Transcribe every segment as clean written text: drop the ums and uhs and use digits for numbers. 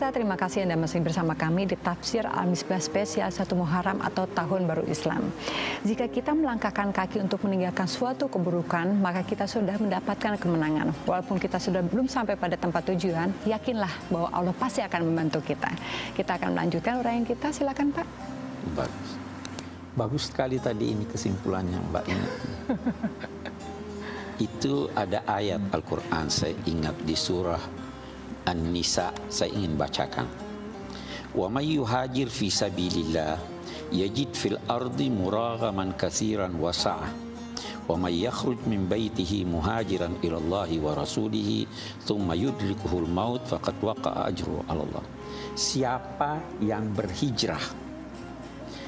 Pemirsa, terima kasih Anda masih bersama kami di Tafsir Al-Misbah Spesial 1 Muharram atau Tahun Baru Islam. Jika kita melangkahkan kaki untuk meninggalkan suatu keburukan, maka kita sudah mendapatkan kemenangan. Walaupun kita sudah belum sampai pada tempat tujuan, yakinlah bahwa Allah pasti akan membantu kita. Kita akan melanjutkan uraian kita, silakan Pak. Bagus. Bagus sekali tadi ini kesimpulannya Mbak Ina. Itu ada ayat Al-Quran saya ingat di surah An-Nisa, saya ingin bacakan. Wa may yuhajir fi sabilillah yajid fil ardi muraghaman katsiran wa sa'ah. Wa may yakhruj min baitihi muhajiran ila Allah wa rasulih thumma yudrikuhul maut faqad waqa'a ajruhu 'ala Allah. Siapa yang berhijrah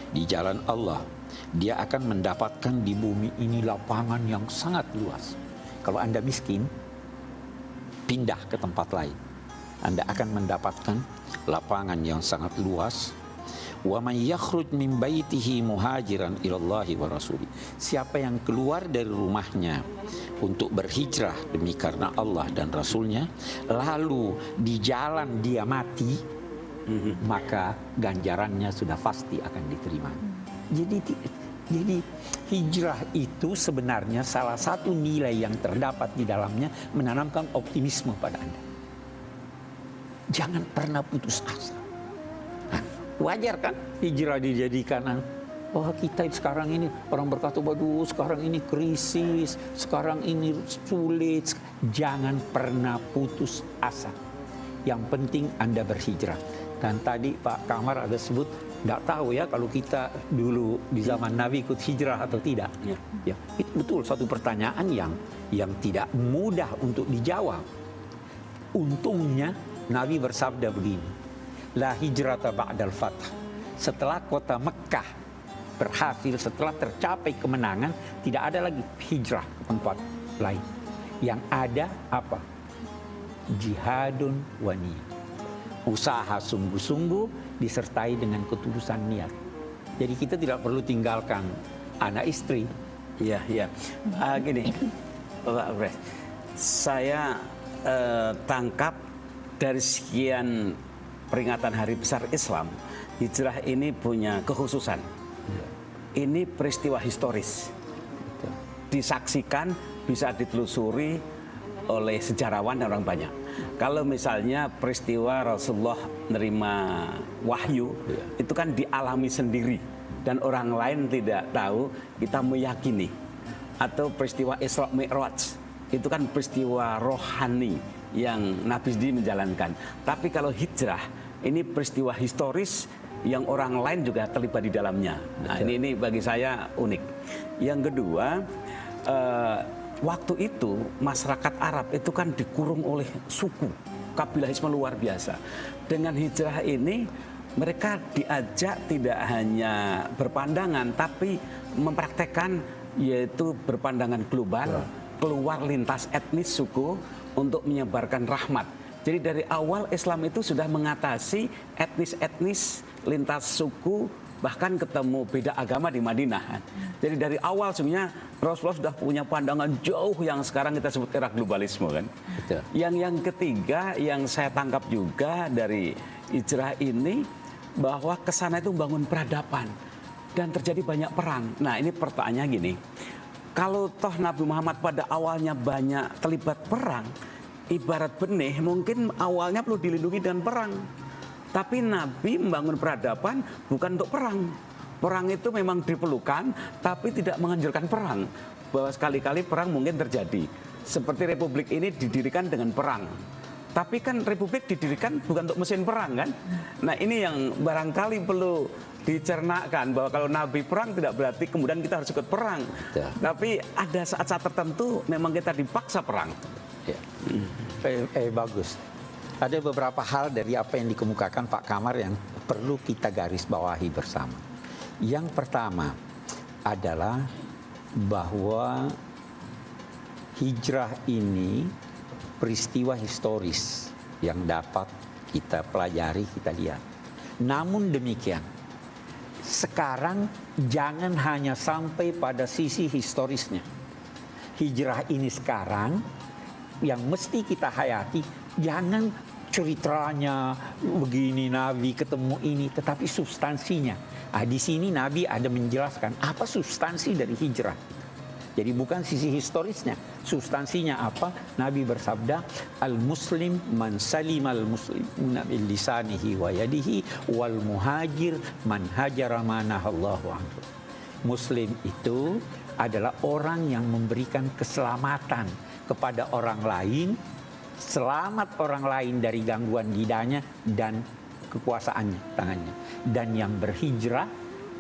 di jalan Allah, dia akan mendapatkan di bumi ini lapangan yang sangat luas. Kalau Anda miskin, pindah ke tempat lain. Anda akan mendapatkan lapangan yang sangat luas. Wa may yakhruj min baitihi muhajiran ilallahi wa rasuli. Siapa yang keluar dari rumahnya untuk berhijrah demi karena Allah dan Rasulnya, lalu di jalan dia mati, maka ganjarannya sudah pasti akan diterima. Jadi hijrah itu sebenarnya salah satu nilai yang terdapat di dalamnya menanamkan optimisme pada Anda. Jangan pernah putus asa. Nah, wajar kan hijrah dijadikan, wah kita sekarang ini orang berkata, waduh sekarang ini krisis, sekarang ini sulit. Jangan pernah putus asa. Yang penting Anda berhijrah. Dan tadi Pak Kamar ada sebut, nggak tahu ya kalau kita dulu di zaman Nabi ikut hijrah atau tidak. Ya, itu betul satu pertanyaan yang tidak mudah untuk dijawab. Untungnya Nabi bersabda begini, la hijrata ba'dal fath. Setelah kota Mekah berhasil, setelah tercapai kemenangan, tidak ada lagi hijrah ke tempat lain. Yang ada apa? Jihadun wa niyah. Usaha sungguh-sungguh disertai dengan ketulusan niat. Jadi kita tidak perlu tinggalkan anak istri. Iya. Gini, Bapak Pres, saya tangkap dari sekian peringatan Hari Besar Islam, hijrah ini punya kekhususan. Ini peristiwa historis. Disaksikan, bisa ditelusuri oleh sejarawan dan orang banyak. Kalau misalnya peristiwa Rasulullah menerima wahyu, itu kan dialami sendiri. Dan orang lain tidak tahu, kita meyakini. Atau peristiwa Isra Mi'raj, itu kan peristiwa rohani yang Nabi sendiri menjalankan. Tapi kalau hijrah, ini peristiwa historis yang orang lain juga terlibat di dalamnya. Nah, ini bagi saya unik. Yang kedua, waktu itu masyarakat Arab itu kan dikurung oleh suku, kabilahisme luar biasa. Dengan hijrah ini, mereka diajak tidak hanya berpandangan, tapi mempraktekkan yaitu berpandangan global, keluar lintas etnis suku, untuk menyebarkan rahmat. Jadi dari awal Islam itu sudah mengatasi etnis-etnis lintas suku, bahkan ketemu beda agama di Madinah. Jadi dari awal sebenarnya Rasulullah sudah punya pandangan jauh yang sekarang kita sebut era globalisme kan. Betul. Yang ketiga yang saya tangkap juga dari hijrah ini, bahwa kesana itu membangun peradaban dan terjadi banyak perang. Nah ini pertanyaannya gini, kalau toh Nabi Muhammad pada awalnya banyak terlibat perang, ibarat benih mungkin awalnya perlu dilindungi dengan perang. Tapi Nabi membangun peradaban bukan untuk perang. Perang itu memang diperlukan, tapi tidak menganjurkan perang. Bahwa sekali-kali perang mungkin terjadi. Seperti republik ini didirikan dengan perang. Tapi kan republik didirikan bukan untuk mesin perang kan. Nah ini yang barangkali perlu dicernakkan, bahwa kalau Nabi perang tidak berarti kemudian kita harus ikut perang. Ya. Tapi ada saat-saat tertentu memang kita dipaksa perang. Ya. Bagus. Ada beberapa hal dari apa yang dikemukakan Pak Kamar yang perlu kita garis bawahi bersama. Yang pertama adalah bahwa hijrah ini peristiwa historis yang dapat kita pelajari, kita lihat. Namun demikian, sekarang jangan hanya sampai pada sisi historisnya. Hijrah ini sekarang yang mesti kita hayati, jangan ceritanya begini, Nabi ketemu ini, tetapi substansinya. Di sini Nabi ada menjelaskan apa substansi dari hijrah. Jadi bukan sisi historisnya, substansinya apa? Nabi bersabda, al-muslim man salimal muslimuna bil lisanihi wa yadihi wal muhajir man hajara ma nahallahu anhu. Muslim itu adalah orang yang memberikan keselamatan kepada orang lain, selamat orang lain dari gangguan lidahnya dan kekuasaannya, tangannya. Dan yang berhijrah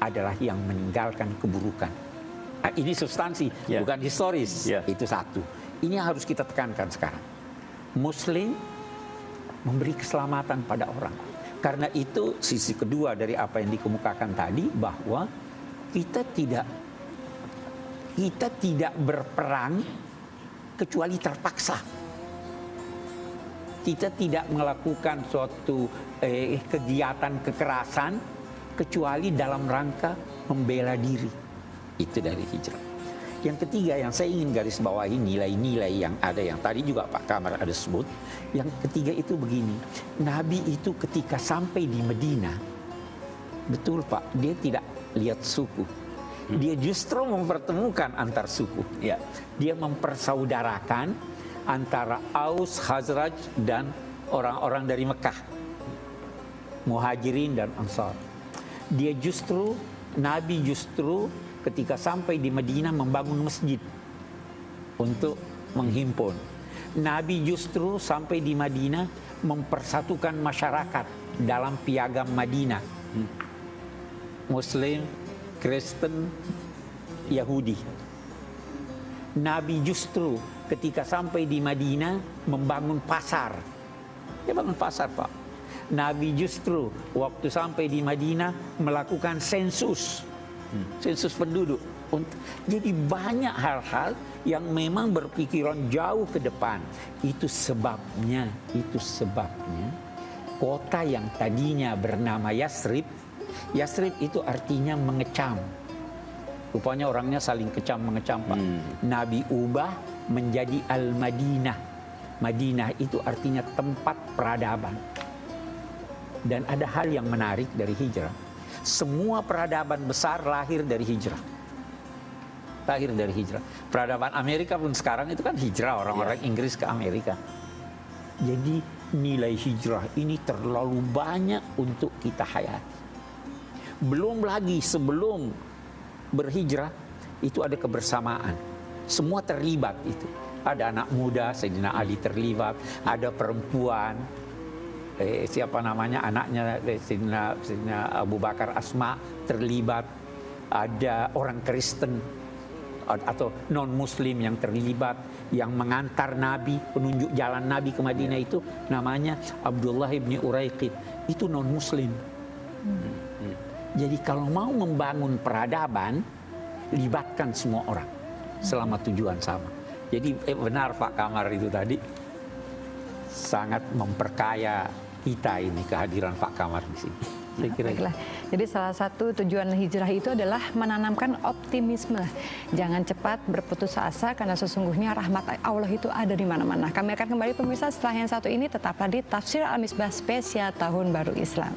adalah yang meninggalkan keburukan. Ini substansi, bukan historis. Itu satu. Ini yang harus kita tekankan sekarang. Muslim memberi keselamatan pada orang. Karena itu sisi kedua dari apa yang dikemukakan tadi, bahwa kita tidak berperang kecuali terpaksa. Kita tidak melakukan suatu kegiatan kekerasan kecuali dalam rangka membela diri. Itu dari hijrah. Yang ketiga yang saya ingin garis bawahi, nilai-nilai yang ada, yang tadi juga Pak Kamar ada sebut. Yang ketiga itu begini, Nabi itu ketika sampai di Medina, betul Pak, dia tidak lihat suku. Dia justru mempertemukan antar suku. Dia mempersaudarakan antara Aus, Khazraj dan orang-orang dari Mekah, Muhajirin dan Ansar. Nabi justru ketika sampai di Madinah membangun masjid untuk menghimpun. Nabi justru sampai di Madinah mempersatukan masyarakat dalam piagam Madinah. Muslim, Kristen, Yahudi. Nabi justru ketika sampai di Madinah membangun pasar. Dia bangun pasar, Pak. Nabi justru waktu sampai di Madinah melakukan sensus penduduk. Jadi banyak hal-hal yang memang berpikiran jauh ke depan. Itu sebabnya kota yang tadinya bernama Yasrib itu artinya mengecam. Rupanya orangnya saling mengecam Pak. Nabi ubah menjadi Al-Madinah. Madinah itu artinya tempat peradaban. Dan ada hal yang menarik dari hijrah. Semua peradaban besar lahir dari hijrah. Peradaban Amerika pun sekarang itu kan hijrah, orang-orang Inggris ke Amerika. Jadi nilai hijrah ini terlalu banyak untuk kita hayati. Belum lagi sebelum berhijrah itu ada kebersamaan. Semua terlibat itu. Ada anak muda, Sayyidina Ali terlibat, ada perempuan, anaknya Sayyidina Abu Bakar Asma terlibat, ada orang Kristen atau non-Muslim yang terlibat, yang mengantar Nabi, penunjuk jalan Nabi ke Madinah itu namanya Abdullah ibni Uraiqid, itu non-Muslim. Jadi kalau mau membangun peradaban, libatkan semua orang selama tujuan sama. Jadi benar Pak Kamar itu tadi, sangat memperkaya kita ini kehadiran Pak Kamar di sini. Baiklah. Jadi salah satu tujuan hijrah itu adalah menanamkan optimisme. Jangan cepat berputus asa karena sesungguhnya rahmat Allah itu ada di mana-mana. Kami akan kembali pemirsa setelah yang satu ini, tetaplah di Tafsir Al-Misbah spesial Tahun Baru Islam.